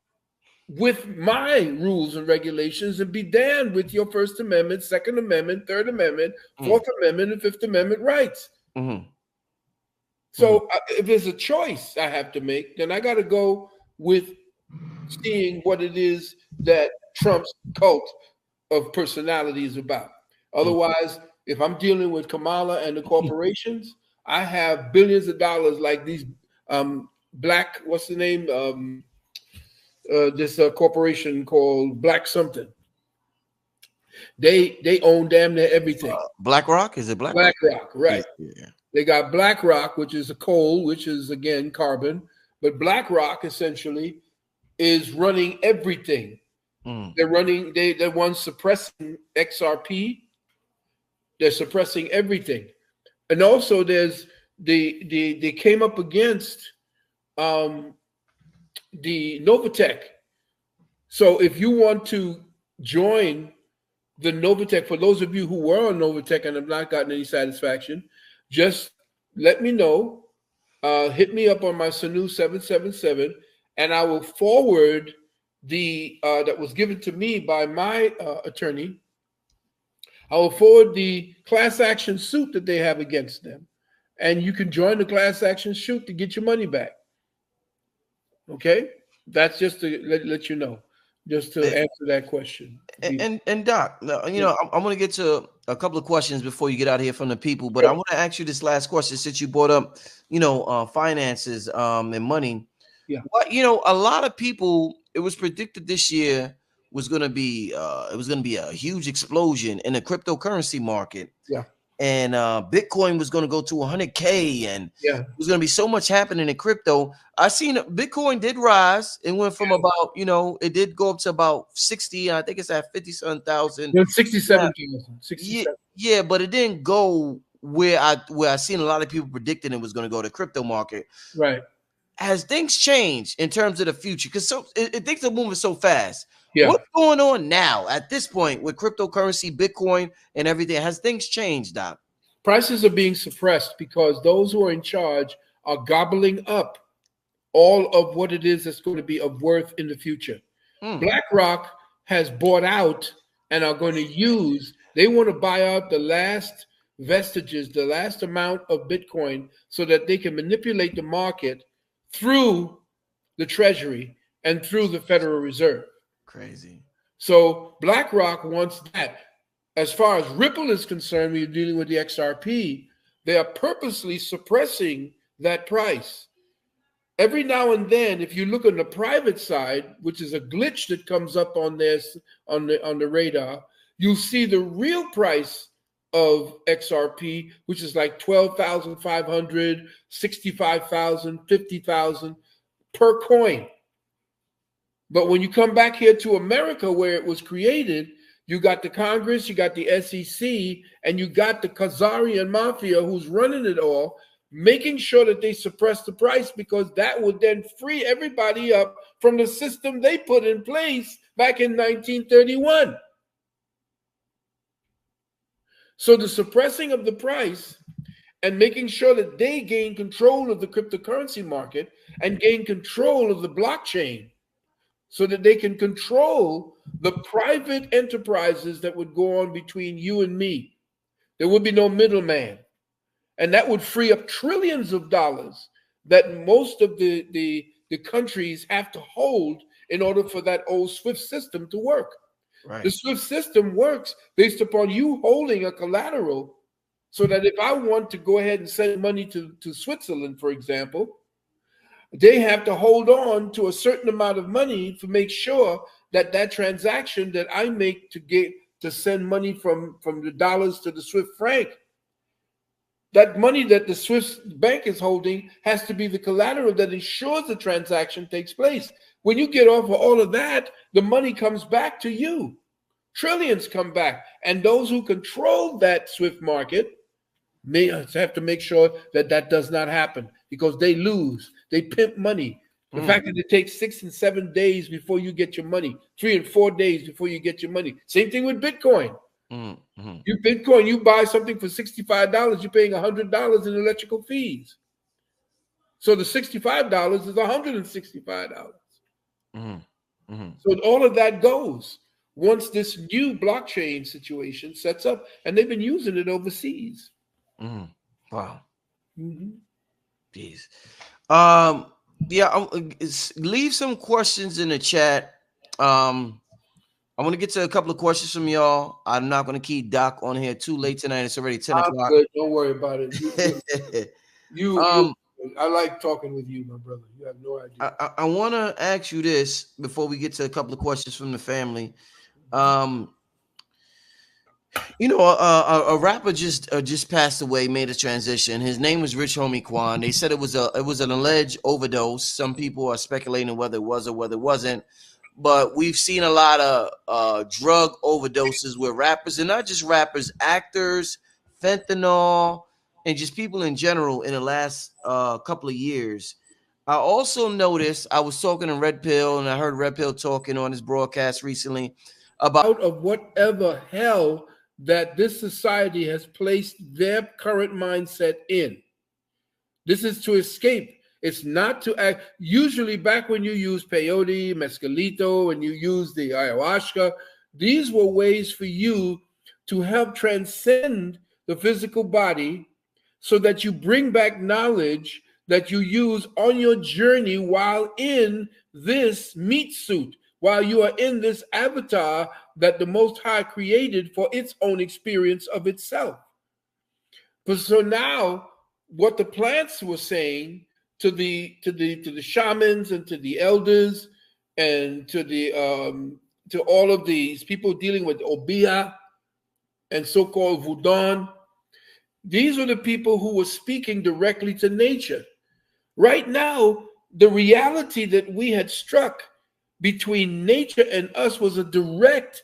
with my rules and regulations and be damned with your First Amendment, Second Amendment, Third Amendment, Fourth Amendment, and Fifth Amendment rights. Mm-hmm. So if there's a choice I have to make, then I got to go with seeing what it is that Trump's cult of personality is about. Otherwise, if I'm dealing with Kamala and the corporations, I have billions of dollars like these black, what's the name? This corporation called Black something. They own damn near everything. BlackRock? Is it BlackRock? BlackRock, right. Yeah. They got BlackRock, which is a coal, which is, again, carbon. But BlackRock, essentially, is running everything. They're the ones suppressing XRP. They're suppressing everything. And also there's they came up against the Novatech. So if you want to join the Novatech, for those of you who were on Novatech and have not gotten any satisfaction, just let me know. Hit me up on my Sanu 777, and I will forward the that was given to me by my attorney. I will forward the class action suit that they have against them, and you can join the class action suit to get your money back. Okay, that's just to let you know, just to answer that question. And Doc, you know, I'm going to get to a couple of questions before you get out of here from the people, but I want to ask you this last question since you brought up, you know, finances and money. Yeah. What, you know, a lot of people, it was predicted this year was going to be a huge explosion in the cryptocurrency market. Yeah. And Bitcoin was going to go to 100K, and yeah, there's going to be so much happening in crypto. I seen Bitcoin did rise. It went from about, you know, it did go up to about 60. I think it's at 57,000. 67,000. Yeah, but it didn't go where I seen a lot of people predicting it was going to go to crypto market. Right. Has things changed in terms of the future? Because things are moving so fast. Yeah. What's going on now at this point with cryptocurrency, Bitcoin, and everything? Has things changed, Doc? Prices are being suppressed because those who are in charge are gobbling up all of what it is that's going to be of worth in the future. BlackRock has bought out and are going to use, they want to buy out the last vestiges, the last amount of Bitcoin, so that they can manipulate the market through the Treasury and through the Federal Reserve. Crazy. So BlackRock wants that. As far as Ripple is concerned, when you're dealing with the XRP, they are purposely suppressing that price. Every now and then, if you look on the private side, which is a glitch that comes up on this on the radar, you'll see the real price of XRP, which is like 12,500, 65,000, 50,000 per coin. But when you come back here to America, where it was created, you got the Congress, you got the SEC, and you got the Khazarian mafia who's running it all, making sure that they suppress the price, because that would then free everybody up from the system they put in place back in 1931. So the suppressing of the price and making sure that they gain control of the cryptocurrency market and gain control of the blockchain, so that they can control the private enterprises that would go on between you and me. There would be no middleman. And that would free up trillions of dollars that most of the countries have to hold in order for that old SWIFT system to work. Right. The SWIFT system works based upon you holding a collateral, so that if I want to go ahead and send money to Switzerland, for example, they have to hold on to a certain amount of money to make sure that that transaction that I make to send money from the dollars to the Swiss franc, that money that the Swiss bank is holding has to be the collateral that ensures the transaction takes place. When you get off of all of that, the money comes back to you. Trillions come back. And those who control that SWIFT market may have to make sure that that does not happen, because they lose. They pimp money. The fact that it takes 6 and 7 days before you get your money, 3 and 4 days before you get your money. Same thing with Bitcoin. You Bitcoin, you buy something for $65, you're paying $100 in electrical fees. So the $65 is $165. So all of that goes once this new blockchain situation sets up, and they've been using it overseas. Wow. Peace. Yeah, leave some questions in the chat. I want to get to a couple of questions from y'all. I'm not going to keep Doc on here too late tonight. It's already 10 o'clock. Good. Don't worry about it. I like talking with you, my brother. You have no idea. I want to ask you this before we get to a couple of questions from the family. You know, a rapper just passed away, made a transition. His name was Rich Homie Quan. They said it was an alleged overdose. Some people are speculating whether it was or whether it wasn't. But we've seen a lot of drug overdoses with rappers, and not just rappers, actors, fentanyl, and just people in general in the last couple of years. I also noticed, I was talking to Red Pill, and I heard Red Pill talking on his broadcast recently about out of whatever hell that this society has placed their current mindset in. This is to escape. It's not to act. Usually back when you use peyote, mescalito, and you use the ayahuasca, these were ways for you to help transcend the physical body so that you bring back knowledge that you use on your journey while in this meat suit, while you are in this avatar that the Most High created for its own experience of itself. But so now what the plants were saying to the shamans and to the elders and to all of these people dealing with Obia and so-called Voodoo, these were the people who were speaking directly to nature. Right now, the reality that we had struck between nature and us was a direct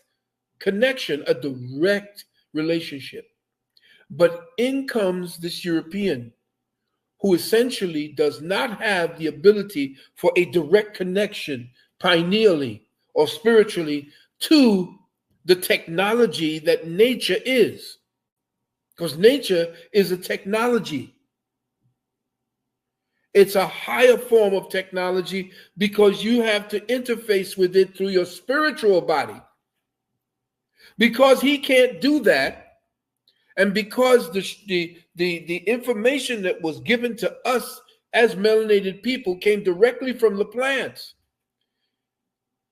connection, a direct relationship. But in comes this European who essentially does not have the ability for a direct connection pineally or spiritually to the technology that nature is. Because nature is a technology. It's a higher form of technology because you have to interface with it through your spiritual body. Because he can't do that, and because the information that was given to us as melanated people came directly from the plants.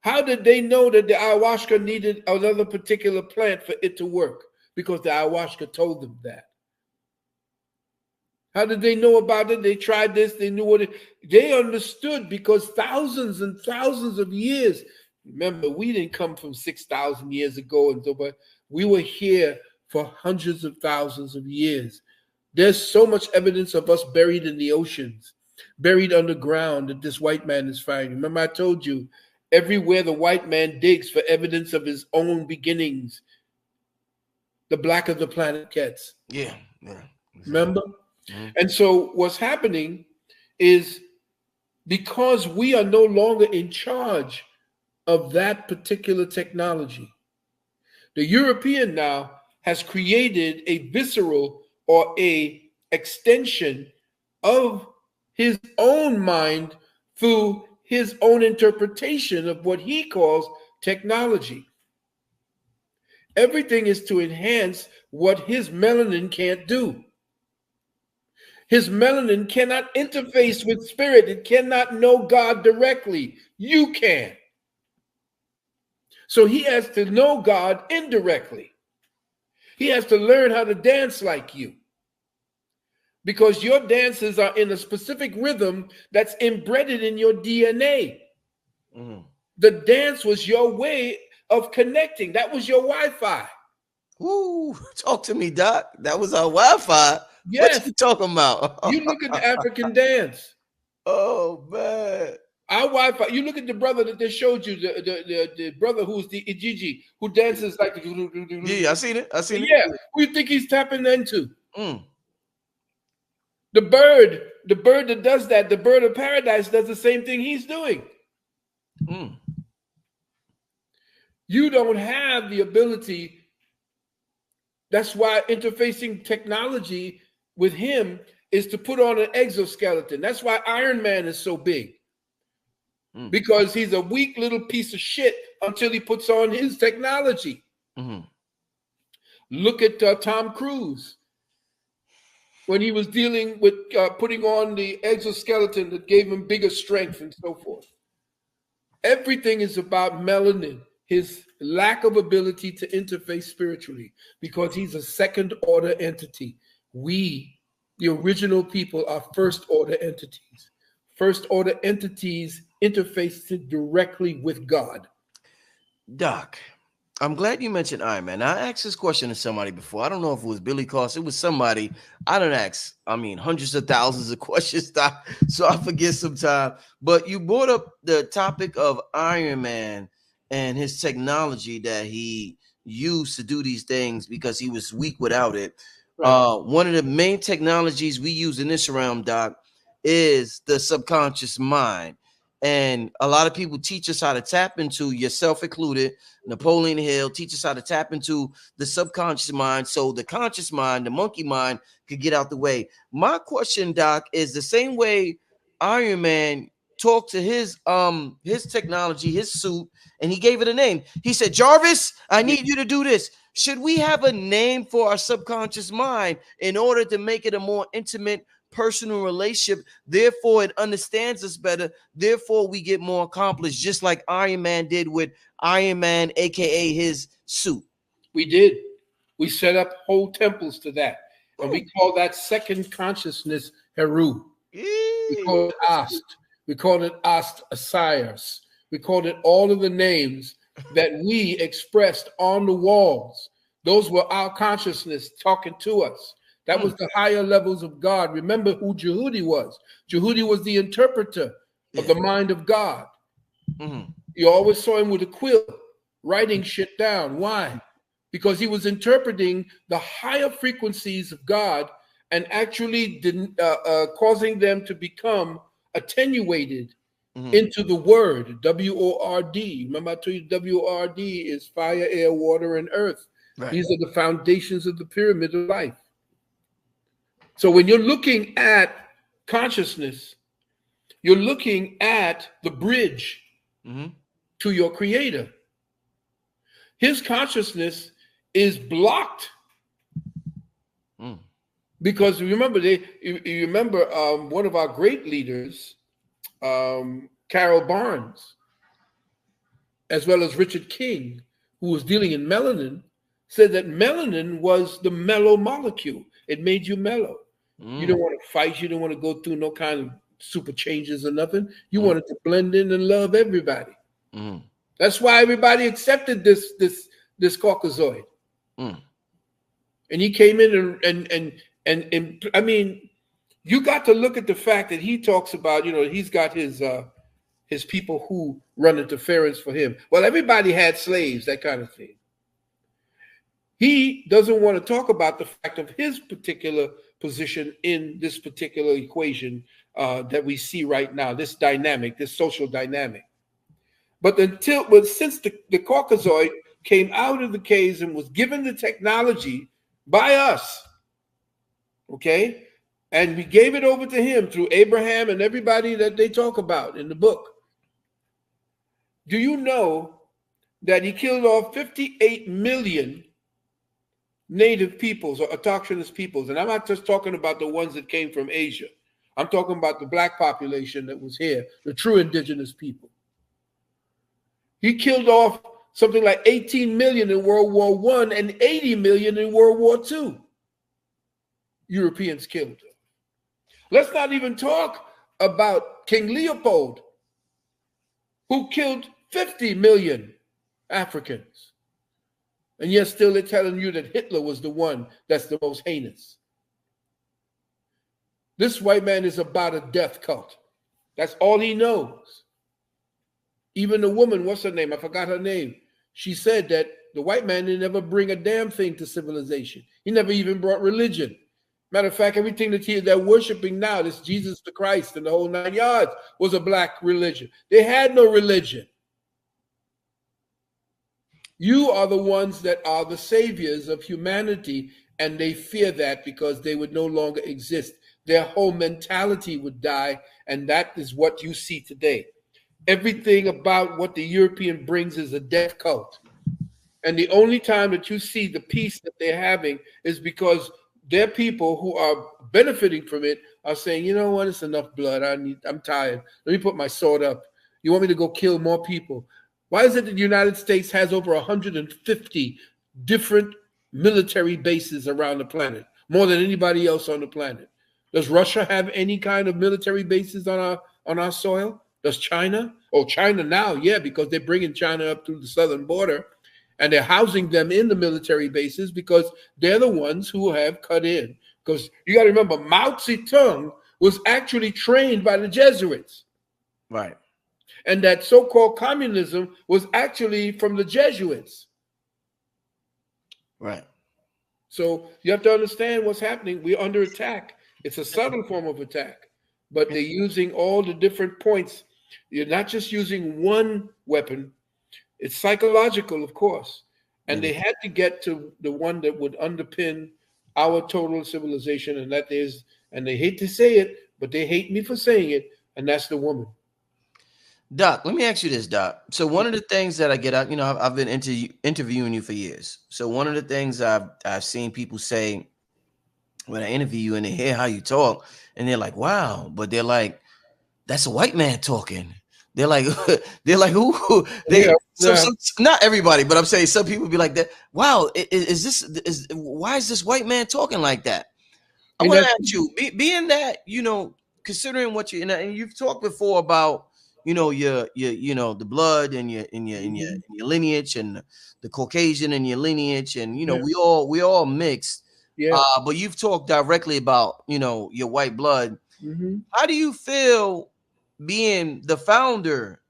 How did they know that the ayahuasca needed another particular plant for it to work? Because the ayahuasca told them that. How did they know about it? They tried this, they knew what it, they understood because thousands and thousands of years. Remember, we didn't come from 6,000 years ago, and so, but we were here for hundreds of thousands of years. There's so much evidence of us buried in the oceans, buried underground that this white man is finding. Remember, I told you, everywhere the white man digs for evidence of his own beginnings, the blacker the planet gets. yeah. Exactly. Remember? Mm-hmm. And so what's happening is because we are no longer in charge of that particular technology, the European now has created a visceral or a extension of his own mind through his own interpretation of what he calls technology. Everything is to enhance what his melanin can't do. His melanin cannot interface with spirit. It cannot know God directly. You can. So he has to know God indirectly. He has to learn how to dance like you. Because your dances are in a specific rhythm that's embedded in your DNA. Mm-hmm. The dance was your way of connecting. That was your Wi-Fi. Ooh, talk to me, Doc. That was our Wi-Fi. Yes. What you talking about? You look at the African dance. Oh, man. Our Wi-Fi. You look at the brother that they showed you, the brother who's the Ijiji, who dances like the... Yeah, I seen it. I seen it. Yeah, who do you think he's tapping into? The bird that does that, the bird of paradise, does the same thing he's doing. You don't have the ability. That's why interfacing technology with him is to put on an exoskeleton. That's why Iron Man is so big. Because he's a weak little piece of shit until he puts on his technology. Look at Tom Cruise. When he was dealing with putting on the exoskeleton that gave him bigger strength and so forth. Everything is about melanin, his lack of ability to interface spiritually, because he's a second order entity. We, the original people, are first order entities. First order entities interface directly with God. Doc, I'm glad you mentioned Iron Man. I asked this question to somebody before. I don't know if it was Billy Cost. It was somebody. I don't ask, hundreds of thousands of questions, Doc, so I forget sometimes. But you brought up the topic of Iron Man and his technology that he used to do these things because he was weak without it. Right. One of the main technologies we use in this realm, Doc, is the subconscious mind. And a lot of people teach us how to tap into, yourself included, Napoleon Hill, teach us how to tap into the subconscious mind so the conscious mind, the monkey mind, could get out the way. My question, Doc, is the same way Iron Man talked to his technology, his suit, and he gave it a name. He said, Jarvis, I need you to do this. Should we have a name for our subconscious mind in order to make it a more intimate, personal relationship? Therefore, it understands us better. Therefore, we get more accomplished, just like Iron Man did with Iron Man, aka his suit. We did. We set up whole temples to that. And we call that second consciousness Heru. We call it Ast. We call it Ast Osiris. We called it all of the names that we expressed on the walls. Those were our consciousness talking to us. That was the higher levels of God. Remember who Jehudi was. Jehudi was the interpreter of the mind of God. You always saw him with a quill, writing shit down. Why? Because he was interpreting the higher frequencies of God and actually causing them to become attenuated into the word, W-O-R-D. Remember I told you W-O-R-D is fire, air, water, and earth. Right. These are the foundations of the pyramid of life. So when you're looking at consciousness, you're looking at the bridge to your creator. His consciousness is blocked because remember, you remember one of our great leaders, Carol Barnes, as well as Richard King, who was dealing in melanin, said that melanin was the mellow molecule. It made you mellow. You don't want to fight. You don't want to go through no kind of super changes or nothing. You wanted to blend in and love everybody. That's why everybody accepted this Caucasoid. And he came in and I mean, you got to look at the fact that he talks about, he's got his people who run interference for him. Well, everybody had slaves, that kind of thing. He doesn't want to talk about the fact of his particular position in this particular equation that we see right now, this dynamic, this social dynamic. But since the Caucasoid came out of the caves and was given the technology by us, okay, and we gave it over to him through Abraham and everybody that they talk about in the book. Do you know that he killed off 58 million native peoples or autochthonous peoples? And I'm not just talking about the ones that came from Asia. I'm talking about the black population that was here, the true indigenous people. He killed off something like 18 million in World War I and 80 million in World War II. Europeans killed. Let's not even talk about King Leopold, who killed 50 million Africans. And yet still they're telling you that Hitler was the one that's the most heinous. This white man is about a death cult. That's all he knows. Even the woman, what's her name? I forgot her name. She said that the white man didn't ever bring a damn thing to civilization. He never even brought religion. Matter of fact, everything that they're worshiping now, this Jesus the Christ and the whole 9 yards, was a black religion. They had no religion. You are the ones that are the saviors of humanity, and they fear that because they would no longer exist. Their whole mentality would die, and that is what you see today. Everything about what the European brings is a death cult. And the only time that you see the peace that they're having is because their people who are benefiting from it are saying, you know what, it's enough blood. I'm tired. Let me put my sword up. You want me to go kill more people? Why is it that the United States has over 150 different military bases around the planet, more than anybody else on the planet? Does Russia have any kind of military bases on our soil? Does China? Oh, China now, yeah, because they're bringing China up through the southern border, and they're housing them in the military bases because they're the ones who have cut in. Because you got to remember, Mao Zedong was actually trained by the Jesuits. Right. And that so-called communism was actually from the Jesuits. Right. So you have to understand what's happening. We're under attack. It's a subtle form of attack, but they're using all the different points You're not just using one weapon. It's psychological, of course. And they had to get to the one that would underpin our total civilization, and that is, and they hate to say it, but they hate me for saying it, and that's the woman. Doc, let me ask you this, Doc. So one of the things that I get out, I've been interviewing you for years. So one of the things I've seen people say when I interview you and they hear how you talk, and they're like, "Wow," but they're like, "That's a white man talking." They're like, who? They not everybody, but I'm saying some people be like that. Wow, why is this white man talking like that? I want to ask you, being that considering what you and you've talked before about your the blood and your lineage and the Caucasian and your lineage and we all mixed. Yeah. But you've talked directly about your white blood. Mm-hmm. How do you feel being the founder,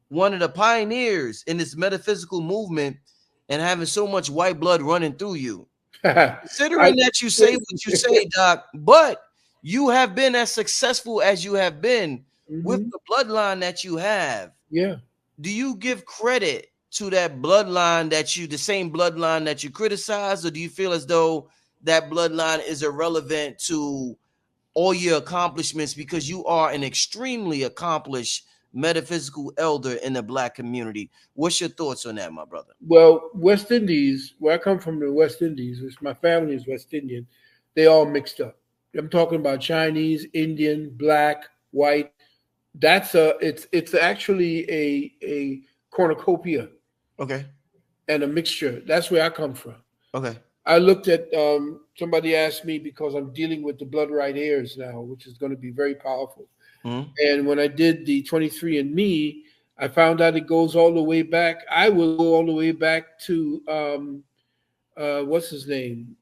one of the pioneers in this metaphysical movement, and having so much white blood running through you? Considering that you say what you say, Doc, but you have been as successful as you have been with the bloodline that you have. Yeah. Do you give credit to that bloodline the same bloodline that you criticize, or do you feel as though that bloodline is irrelevant to all your accomplishments because you are an extremely accomplished metaphysical elder in the Black community? What's your thoughts on that, my brother? Well, West Indies, where I come from, the West Indies, which my family is West Indian, they all mixed up. I'm talking about Chinese, Indian, Black, white. It's actually a cornucopia. Okay. And a mixture. That's where I come from. Okay. I looked at somebody asked me, because I'm dealing with the blood right heirs now, which is going to be very powerful. Mm-hmm. And when I did the 23andMe, I found out it goes all the way back. I will go all the way back to what's his name?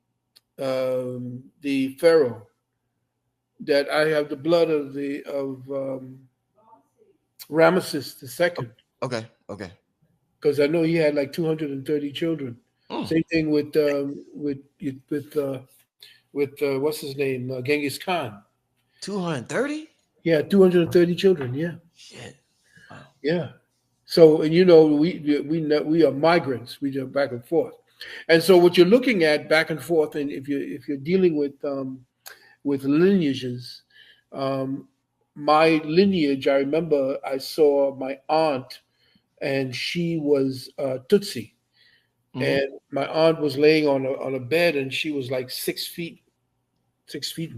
The pharaoh. That I have the blood of Ramesses II. Okay. Okay. Because I know he had like 230 children. Same thing with what's his name, Genghis Khan. 230? Yeah, 230 children. Yeah. Shit. Wow. Yeah. So, and we are migrants. We go back and forth, and so what you're looking at back and forth, and if you're dealing with lineages, my lineage, I remember I saw my aunt, and she was Tutsi. Mm-hmm. And my aunt was laying on a bed, and she was like 6 feet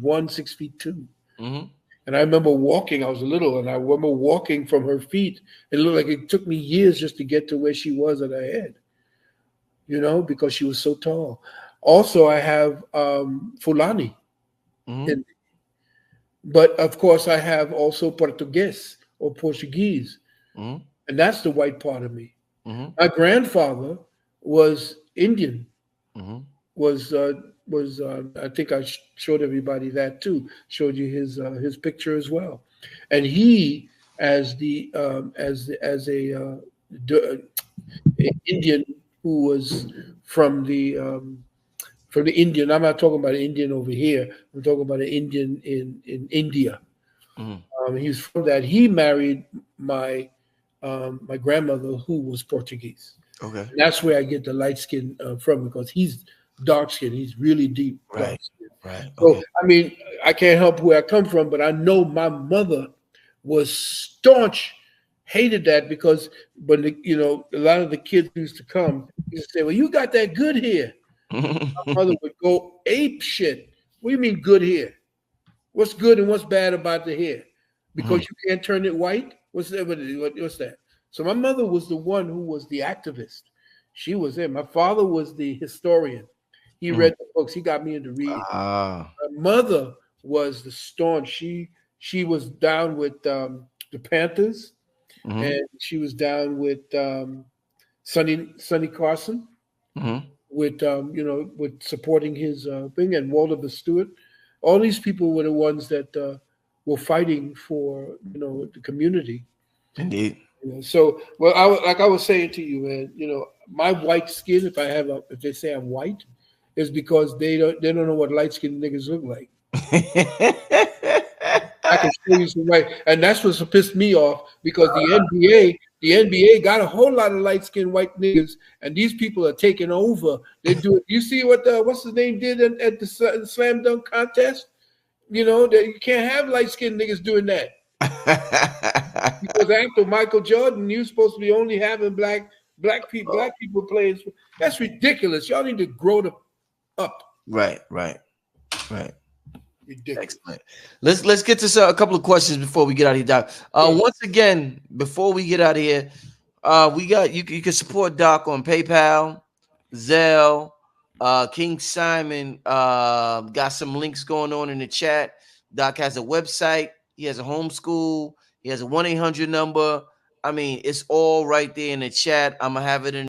1, 6 feet 2. Mm-hmm. And I remember walking. I was little, and I remember walking from her feet. It looked like it took me years just to get to where she was at her head, because she was so tall. Also, I have Fulani, mm-hmm. But of course, I have also Portuguese or Portuguese, mm-hmm. and that's the white part of me. Mm-hmm. My grandfather was Indian. Mm-hmm. Was I think I showed everybody that too. Showed you his picture as well, and he as a Indian who was from the Indian. I'm not talking about an Indian over here. I'm talking about an Indian in India. Mm-hmm. He was from that. He married my grandmother, who was Portuguese. Okay, and that's where I get the light skin from, because he's dark skin. He's really deep. Right. Right. So, I mean, I can't help where I come from, but I know my mother was staunch, hated that, because when a lot of the kids used to come, used to say, "Well, you got that good hair." My mother would go ape shit. What do you mean good hair? What's good and what's bad about the hair? Because you can't turn it white? What's that? So my mother was the one who was the activist. She was there. My father was the historian. He read the books. He got me into reading. My mother was the staunch. She was down with the Panthers, and she was down with Sonny Carson, with with supporting his thing, and Walter B. Stewart. All these people were the ones that were fighting for the community. Indeed. So, well, like I was saying to you, man, my white skin, if they say I'm white, is because they don't know what light skinned niggas look like. I can show you some white, and that's what's pissed me off because the NBA got a whole lot of light skinned white niggas, and these people are taking over. They do it. You see what what's his name did at the slam dunk contest? You know that you can't have light skinned niggas doing that because after Michael Jordan, you're supposed to be only having black people playing. That's ridiculous. Y'all need to grow up. Right. Ridiculous. Excellent. Let's get to a couple of questions before we get out of here, Doc. Once again, before we get out of here, we got you can support Doc on PayPal, Zelle, King Simon got some links going on in the chat. Doc has a website, he has a homeschool, he has a 1-800 number. I mean, it's all right there in the chat. I'm gonna have it in